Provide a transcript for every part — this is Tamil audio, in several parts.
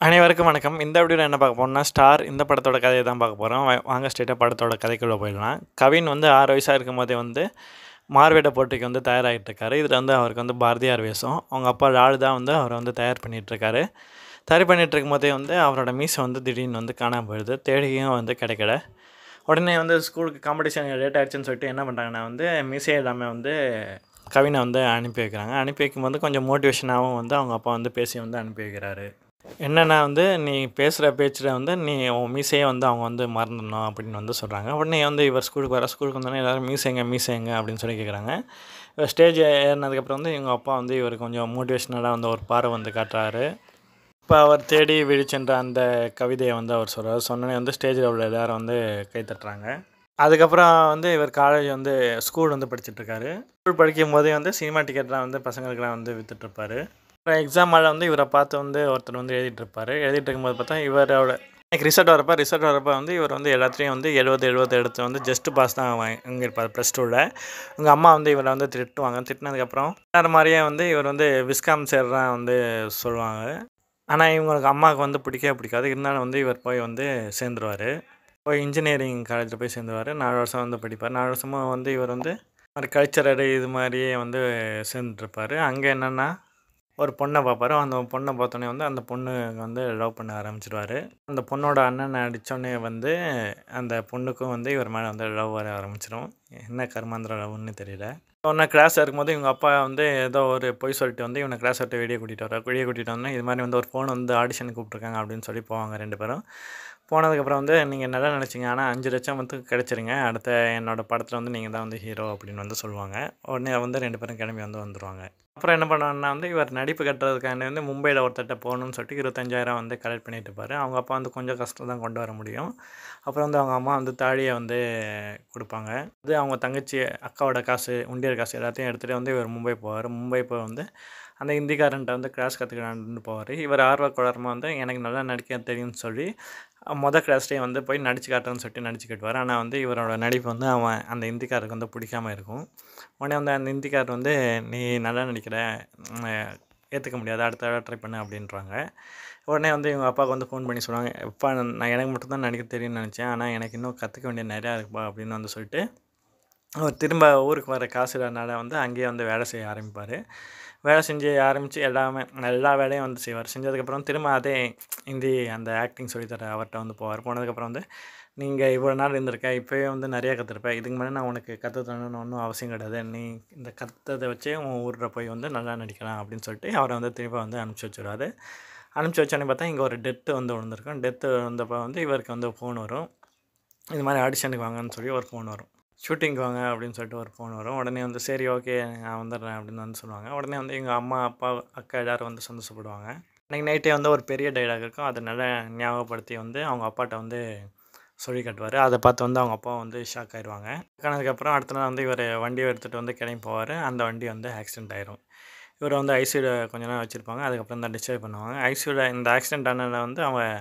அனைவருக்கும் வணக்கம். இந்த வீடியோல என்ன பார்க்க போறோம்னா, ஸ்டார் இந்த படத்தோட கதைய தான் பார்க்க போறோம். வாங்க ஸ்ட்ரெயிட்டா படத்தோட கதைக்குள்ள போயிடலாம். கவின் வந்து 6 வயசா இருக்கும்போதே வந்து மாறுவேட போட்டிக்கு வந்து தயாராகிட்டு இருக்காரு. இதில வந்து அவருக்கு வந்து பாரதியார் வேஷம். அவங்க அப்பா லாலு தான் வந்து அவர வந்து தயார் பண்ணிட்டு இருக்காரு. தயார் பண்ணிட்டு இருக்கும்போதே வந்து அவரோட மீசை வந்து திடீர்னு வந்து காணாம போயிடுது. தேடியும் வந்து கிடைக்கல. உடனே வந்து ஸ்கூலுக்கு காம்படிஷன் லேட் ஆயிடுச்சுன்னு சொல்லிட்டு என்ன பண்ணுறாங்கன்னா வந்து மீசையே இல்லாம வந்து கவின வந்து அனுப்பி வைக்கிறாங்க. அனுப்பி வைக்கும்போது கொஞ்சம் மோட்டிவேஷனாவும் வந்து அவங்க அப்பா வந்து பேசி வந்து அனுப்பி வைக்கிறாரு. என்னன்னா வந்து, "நீ பேசுற பேச்சுல வந்து நீ உன் மீசைய வந்து அவங்க வந்து மறந்துடணும்" அப்படின்னு வந்து சொல்றாங்க. உடனே வந்து இவர் ஸ்கூலுக்கு வர ஸ்கூலுக்கு வந்தோனே எல்லாரும் "மீசை எங்க? மீசை எங்க?" அப்படின்னு சொல்லி கேட்குறாங்க. இவர் ஸ்டேஜ் ஏறுனதுக்கப்புறம் வந்து இவங்க அப்பா வந்து இவருக்கு கொஞ்சம் மோட்டிவேஷனலா வந்து ஒரு பார்வை வந்து காட்டுறாரு. இப்ப அவர் தேடி விழிச்சென்ற அந்த கவிதைய வந்து அவர் சொல்றாரு. சொன்னோனே வந்து ஸ்டேஜ்ல உள்ள எல்லாரும் வந்து கை தட்டுறாங்க. அதுக்கப்புறம் வந்து இவர் காலேஜ் வந்து ஸ்கூல் வந்து படிச்சுட்ருக்காரு. ஸ்கூல் படிக்கும்போதே வந்து சினிமா டிக்கெட்லாம் வந்து பசங்களுக்கெல்லாம் வந்து வித்துட்ருப்பாரு. அப்புறம் எக்ஸாம் ஹால்ல வந்து இவர பார்த்து வந்து ஒருத்தர் வந்து எழுதிட்டுருப்பாரு. எழுதிட்டு இருக்கும்போது பார்த்தா இவரோட எனக்கு ரிசல்ட் வரப்ப வந்து இவர் வந்து எல்லாத்துலேயும் வந்து 70, 70 எடுத்து வந்து ஜஸ்ட் பாஸ் தான் வாங்கியிருப்பார் +2ல. இவங்க அம்மா வந்து இவர வந்து திட்டுவாங்க. திட்டுனதுக்கப்புறம் எல்லார் மாரியே வந்து இவர் வந்து விஸ்காம் சேர்றான் வந்து சொல்லுவாங்க. ஆனா இவங்களுக்கு அம்மாவுக்கு வந்து பிடிக்கவே பிடிக்காது. இருந்தாலும் வந்து இவர் போய் வந்து சேர்ந்துருவாரு. போய் இன்ஜினியரிங் காலேஜில் போய் சேர்ந்துருவாரு. 4 வருஷம் வந்து படிப்பார். 4 வருஷமும் வந்து இவர் வந்து ஒரு கல்ச்சரல் இது மாதிரியே வந்து சேர்ந்துட்டுருப்பாரு. அங்கே என்னென்னா ஒரு பொண்ணை பார்ப்பாரு. அந்த பொண்ணை பார்த்தோன்னே வந்து அந்த பொண்ணு வந்து லவ் பண்ண ஆரம்பிச்சுருவாரு. அந்த பொண்ணோட அண்ணனை அடித்தோடனே வந்து அந்த பொண்ணுக்கும் வந்து இவர் மேலே வந்து லவ் வர ஆரம்பிச்சிடும். என்ன கருமாந்திர லவ்னு தெரியல. ஒன்றா கிளாஸில் இருக்கும்போது இவங்க அப்பா வந்து ஏதோ ஒரு பொய் சொல்லிட்டு வந்து இவனை கிளாஸ் விட்டு வெளியே கூட்டிகிட்டு வர்றாரு. வெளியே கூட்டிகிட்டு வந்தோன்னே இது மாதிரி வந்து ஒரு ஃபோன் வந்து ஆடிஷனுக்கு கூப்பிட்ருக்காங்க அப்படின்னு சொல்லி போவாங்க 2 பேரும். போனதுக்கப்புறம் வந்து நீங்கள் நல்லா நினச்சிங்க. ஆனால் 5 லட்சம் வந்து கிடச்சிருங்க. அடுத்த என்னோட படத்தில் வந்து நீங்கள் தான் வந்து ஹீரோ அப்படின்னு வந்து சொல்லுவாங்க. உடனே வந்து 2 பேரும் கிளம்பி வந்து வந்துருவாங்க. அப்புறம் என்ன பண்ணுவாருன்னா வந்து இவர் நடிப்பு கட்டுறதுக்காண்டி வந்து மும்பையில் ஒருத்தர்ட்ட போகணும்னு சொல்லிட்டு 25,000 வந்து கலெக்ட் பண்ணிட்டு இருப்பாரு. அவங்க அப்பா வந்து கொஞ்சம் கஷ்டம் தான் கொண்டு வர முடியும். அப்புறம் வந்து அவங்க அம்மா வந்து தாலிய வந்து குடுப்பாங்க. அது அவங்க தங்கச்சி, அக்காவோட காசு, உண்டியல் காசு எல்லாத்தையும் எடுத்துகிட்டு வந்து இவர் மும்பை போவாரு. மும்பை போய் வந்து அந்த ஹிந்திக்காரன்ட்ட வந்து கிளாஸ் கத்துக்கலான்னு போவாரு. இவர் ஆர்வ கோளாறுமா வந்து எனக்கு நல்லா நடிக்க தெரியும்னு சொல்லி கிளாஸ்லயே வந்து போய் நடிச்சு காட்டுறேன்னு சொல்லிட்டு நடிச்சு காட்டுவாரு. ஆனா வந்து இவரோட நடிப்பு வந்து அந்த ஹிந்திக்காரருக்கு வந்து பிடிக்காம இருக்கும். உடனே வந்து அந்த ஹிந்திக்காரர் வந்து, "நீ நல்லா நடிக்கிற, ம் ஏத்துக்க முடியாது. அடுத்த தடவ ட்ரை பண்ணு" அப்படின்றாங்க. உடனே வந்து இவங்க அப்பாவுக்கு வந்து ஃபோன் பண்ணி சொல்லுவாங்க, "எப்பா நான் எனக்கு மட்டும் தான் நடிக்க தெரியும்னு நெனச்சேன். ஆனா எனக்கு இன்னும் கத்துக்க வேண்டியது நெறையா இருக்குப்பா" அப்படின்னு வந்து சொல்லிட்டு, அவர் திரும்ப ஊருக்கு வர காசு இல்லாதனால வந்து அங்கேயே வந்து வேலை செய்ய ஆரம்பிப்பாரு. வேலை செஞ்சு ஆரம்பிச்சு எல்லா வேலையும் வந்து செய்வார். செஞ்சதுக்கப்புறம் திரும்ப அதே ஹிந்தி அந்த ஆக்டிங் சொல்லி தர அவர்ட்ட வந்து போவார். போனதுக்கப்புறம் வந்து, "நீங்க இவ்வளோ நாள் இருந்திருக்க. இப்பவே வந்து நெறையா கத்துருப்ப. இதுக்கு மேல நான் உனக்கு கத்து தரணும்னு ஒண்ணும் அவசியம் கிடையாது. நீ இந்த கத்தத வச்சே உன் ஊர்ல போய் வந்து நல்லா நடிக்கலாம்" அப்படின்னு சொல்லிட்டு அவர வந்து திரும்ப வந்து அனுப்பிச்சு வச்சுருவாரு. அனுப்பிச்சு வச்சோனே பார்த்தா, இங்க ஒரு டெத் வந்து விழுந்திருக்கும். டெத் வந்தப்ப வந்து இவருக்கு வந்து ஃபோன் வரும். இது மாரி ஆடிஷனுக்கு வாங்கன்னு சொல்லி ஒரு ஃபோன் வரும். ஷூட்டிங்க்கு வாங்க அப்படின்னு சொல்லிட்டு ஒரு ஃபோன் வரும். உடனே வந்து சரி ஓகே நான் வந்துடுறேன் அப்படின்னு வந்து சொல்லுவாங்க. உடனே வந்து எங்க அம்மா, அப்பா, அக்கா எல்லாரும் வந்து சந்தோஷப்படுவாங்க. அன்னைக்கு நைட்டே வந்து ஒரு பெரிய டயலாக் இருக்கும். அத நல்லா ஞாபகப்படுத்தி வந்து அவங்க அப்பாட்ட வந்து சொல்லி காட்டுவாரு. அத பார்த்து வந்து அவங்க அப்பா வந்து ஷாக் ஆயிருவாங்க. ஷாக் ஆனதுக்கப்புறம் அடுத்த நாள் வந்து இவரு வண்டிய எடுத்துட்டு வந்து கிளம்பி போவாரு. அந்த வண்டி வந்து ஆக்சிடென்ட் ஆயிரும். இவர வந்து ஐசியூல கொஞ்ச நாள் வச்சிருப்பாங்க. அதுக்கப்புறம் தான் டிஸ்சார்ஜ் பண்ணுவாங்க. ஐசியூல இந்த ஆக்சிடென்ட் ஆனதுல வந்து அவன்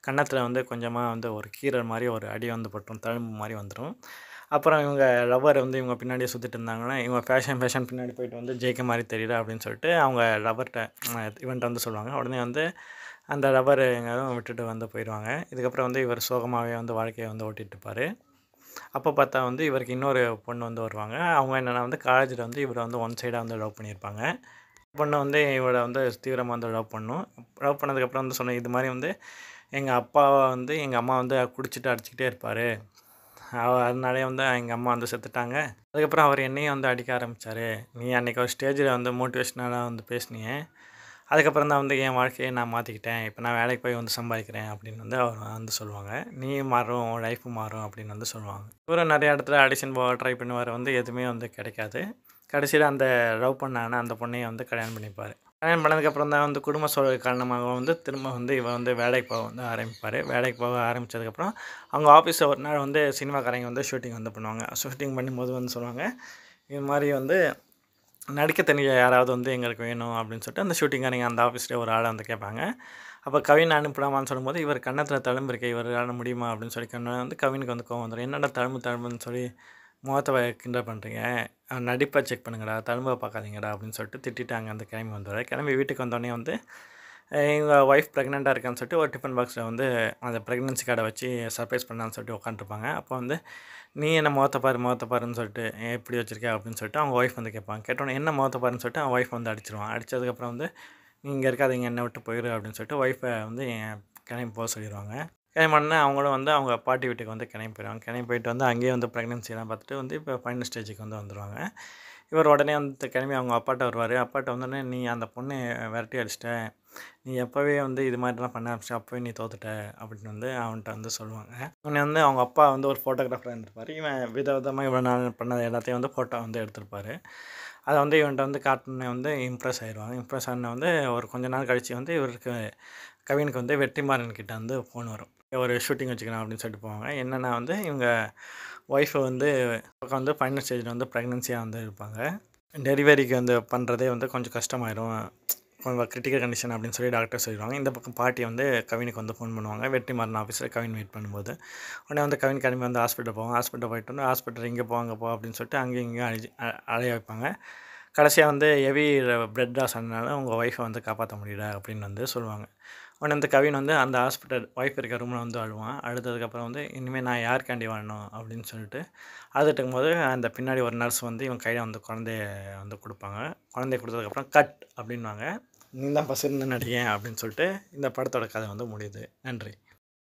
கன்னத்துல வந்து கொஞ்சமா வந்து ஒரு கீறல் மாரி ஒரு அடி வந்து பட்டுரும். தழும்பு மாரி வந்துரும். அப்புறம் இவங்க லவ்வர் வந்து இவங்க பின்னாடியே சுத்திட்டு இருந்தாங்கன்னா, இவங்க ஃபேஷன் பின்னாடி போயிட்டு வந்து ஜெயிக்க மாரி தெரியல அப்படின்னு சொல்லிட்டு அவங்க லவ்வர்ட்ட இவன்ட்ட வந்து சொல்லுவாங்க. உடனே வந்து அந்த லவ்வர் எங்கேயும் விட்டுட்டு வந்து போயிருவாங்க. இதுக்கப்புறம் வந்து இவர் சோகமாவே வந்து வாழ்க்கைய வந்து ஓட்டிட்டு இருப்பாரு. அப்ப பார்த்தா வந்து இவருக்கு இன்னொரு பொண்ணு வந்து வருவாங்க. அவங்க என்னன்னா வந்து காலேஜ்ல வந்து இவர வந்து ஒன் சைடா வந்து லவ் பண்ணியிருப்பாங்க. பொண்ணு வந்து இவர வந்து தீவிரமா வந்து லவ் பண்ணும். லவ் பண்ணதுக்கப்புறம் வந்து சொன்னேன், "இது மாரி வந்து எங்க அப்பாவ வந்து எங்க அம்மா வந்து குடிச்சிட்டு அடிச்சுக்கிட்டே இருப்பாரு. அதனாலயே வந்து எங்க அம்மா வந்து செத்துட்டாங்க. அதுக்கப்புறம் அவர் என்னையும் வந்து அடிக்க ஆரம்பிச்சாரு. நீ அன்னைக்கு ஒரு ஸ்டேஜ்ல வந்து மோட்டிவேஷனலா வந்து பேசினியே. அதுக்கப்புறம் தான் வந்து என் வாழ்க்கைய நான் மாத்திக்கிட்டேன். இப்ப நான் வேலைக்கு போய் வந்து சம்பாதிக்கிறேன்" அப்படின்னு வந்து அவர் வந்து சொல்லுவாங்க. "நீயும் மாறும், உன் லைஃப்பும் மாறும்" அப்படின்னு வந்து சொல்லுவாங்க. இவரும் நெறைய இடத்துல ஆடிஷன் போக ட்ரை பண்ணுவாரு. வந்து எதுவுமே வந்து கிடைக்காது. கடைசியில அந்த லவ் பண்ணான அந்த பொண்ணையே வந்து கல்யாணம் பண்ணிப்பாரு. கல்யாணம் பண்ணதுக்கப்புறம் தான் வந்து குடும்ப சூழல் காரணமாக வந்து திரும்ப வந்து இவர் வந்து வேலைக்கு போக வந்து ஆரம்பிப்பார். வேலைக்கு போக ஆரம்பித்ததுக்கப்புறம் அவங்க ஆஃபீஸில் ஒரு நாள் வந்து சினிமாக்காரங்க வந்து ஷூட்டிங் வந்து பண்ணுவாங்க. ஷூட்டிங் பண்ணும்போது வந்து சொல்லுவாங்க, இது மாதிரி வந்து நடிக்க தெரிஞ்ச யாராவது வந்து எங்களுக்கு வேணும் அப்படின்னு சொல்லிட்டு அந்த ஷூட்டிங்காரங்க அந்த ஆஃபீஸ்லேயே ஒரு ஆளை வந்து கேட்பாங்க. அப்போ கவின் அனுப்பலாமான்னு சொல்லும்போது இவர் கன்னத்தில் தழும்பு இருக்கு இவரால் முடியுமா அப்படின்னு சொல்லி சொன்னோனே வந்து கவினுக்கு வந்து கோவம் வந்துடும். என்னடா தழும்புன்னு சொல்லி முகத்தை கிண்டல் பண்ணுறீங்க, நடிப்பை செக் பண்ணுங்கடா, தழும்பை பார்க்காதீங்கடா அப்படின்னு சொல்லிட்டு திட்டிட்டு அங்கேருந்து கிளம்பி வந்துடுவார். கிளம்பி வீட்டுக்கு வந்தோடனே வந்து இவங்க ஒய்ஃப் ப்ரெக்னெண்ட்டாக இருக்கான்னு சொல்லிட்டு ஒரு டிஃபன் பாக்ஸில் வந்து அந்த ப்ரெக்னன்சி கார்டை வச்சு சர்ப்ரைஸ் பண்ணலான்னு சொல்லிட்டு உட்காந்துருப்பாங்க. அப்போ வந்து நீ என்ன முகத்த பாரு முகத்த பாருன்னு சொல்லிட்டு ஏன் இப்படி வச்சிருக்க அப்படின்னு சொல்லிட்டு அவங்க ஒய்ஃப் வந்து கேட்பாங்க. கேட்டோன்னே என்ன முகத்த பாருன்னு சொல்லிட்டு அவன் ஒய்ஃப் வந்து அடிச்சிருவான். அடிச்சதுக்கப்புறம் வந்து நீ இங்கே இருக்காதீங்க என்னை விட்டு போயிரு அப்படின்னு சொல்லிட்டு ஒய்ஃபை வந்து கிளம்பி போக சொல்லிடுவாங்க. கிளம்பி உடனே அவங்களும் வந்து அவங்க பாட்டி வீட்டுக்கு வந்து கிளம்பி போயிடுவாங்க. கிளம்பி போயிட்டு வந்து அங்கேயே வந்து ப்ரெக்னன்சிலாம் பார்த்துட்டு வந்து இப்போ ஃபைனல் ஸ்டேஜுக்கு வந்து வந்துடுவாங்க. இவர் உடனே வந்து கிளம்பி அவங்க அப்பாட்ட வருவார். அப்பாட்ட வந்தோடனே நீ அந்த பொண்ணை விரட்டி அடிச்சிட்ட, நீ எப்போவே வந்து இது மாதிரிலாம் பண்ண ஆரம்பிச்சிட்ட, அப்போவே நீ தோத்துட்ட அப்படின்னு வந்து அவன்கிட்ட வந்து சொல்லுவாங்க. உடனே வந்து அவங்க அப்பா வந்து ஒரு ஃபோட்டோகிராஃபராக இருந்திருப்பார். இவன் விதவிதமாக இவ்வளோ நாள் பண்ணது எல்லாத்தையும் வந்து ஃபோட்டோ வந்து எடுத்திருப்பார். அதை வந்து இவன்கிட்ட வந்து காட்டினே வந்து இம்ப்ரெஸ் ஆயிடுவாங்க. இம்ப்ரெஸ் ஆன வந்து ஒரு கொஞ்ச நாள் கழித்து வந்து இவருக்கு கவினுக்கு வந்து வெற்றிமாறன் கிட்ட வந்து ஃபோன் வரும். ஒரு ஷூட்டிங் வச்சுக்கலாம் அப்படின்னு சொல்லிட்டு போவாங்க. என்னென்னா வந்து இவங்க ஒய்ஃபை வந்து பக்கம் வந்து ஃபைனல் ஸ்டேஜில் வந்து ப்ரெக்னன்சியாக வந்து இருப்பாங்க. டெலிவரிக்கு வந்து பண்ணுறதே வந்து கொஞ்சம் கஷ்டமாயிடும், கொஞ்சம் கிரிட்டிக்கல் கண்டிஷன் அப்படின்னு சொல்லி டாக்டர் சொல்லிடுவாங்க. இந்த பக்கம் பாட்டி வந்து கவினுக்கு வந்து ஃபோன் பண்ணுவாங்க. வெற்றிமாறன் ஆஃபீஸில் கவின் வெயிட் பண்ணும்போது உடனே வந்து கவின் கிளம்பி வந்து ஹாஸ்பிட்டல் போவாங்க. ஹாஸ்பிட்டல் போயிட்டு வந்து ஹாஸ்பிட்டல் இங்கே போ அங்கே போ அப்படின்னு சொல்லிட்டு அங்கேயும் இங்கேயும் அலைய வைப்பாங்க. கடைசியாக வந்து ஹெவி பிளட் லாஸ் ஆனதுனால உங்கள் ஒய்ஃபை வந்து காப்பாற்ற முடியல அப்படின்னு வந்து சொல்லுவாங்க. உடனே வந்து கவின் வந்து அந்த ஹாஸ்பிட்டல் ஒய்ஃப் இருக்க ரூமில் வந்து அழுவான். அழுததுக்கப்புறம் வந்து இனிமேல் நான் யாருக்காண்டி வாழணும் அப்படின்னு சொல்லிட்டு அழுதுட்டு இருக்கும்போது அந்த பின்னாடி ஒரு நர்ஸ் வந்து இவன் கையில் வந்து குழந்தைய வந்து கொடுப்பாங்க. குழந்தைய கொடுத்ததுக்கப்புறம் கட் அப்படின்வாங்க. நீ தான் பசிர்ந்த நடிகன் அப்படின்னு சொல்லிட்டு இந்த படத்தோட கதை வந்து முடியுது. நன்றி.